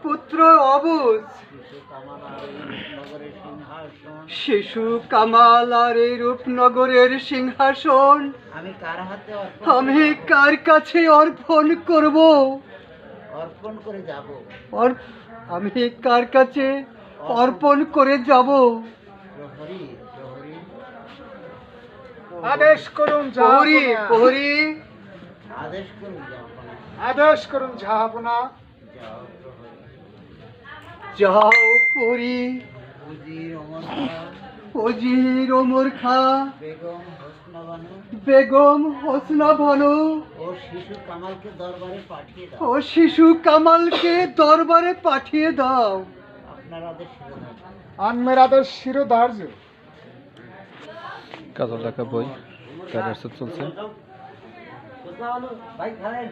পুত্র অবুজ, শিশু কামাল আর এই রূপনগরের সিংহাসন আমি কার কাছে অর্পণ করব? অর্পণ করে যাব। আমি কার কাছে অর্পণ করে যাব? আদেশ করুন প্রহরী, প্রহরী, আদেশ করুন জাহাপনা। আদেশ করুন জাহাপনা। যাও প্রহরী। উজির ওমর খাঁ, বেগম হোসনা বানু ও শিশু কামালকে দরবারে পাঠিয়ে দাও। ও শিশু কামালকে দরবারে পাঠিয়ে দাও। আপনার আদেশ শিরোধার্য। আনমের আদেশ শিরোধার্য। কাজল লেখা বই ক্যারিয়ার চলছে। ভাই খালেন।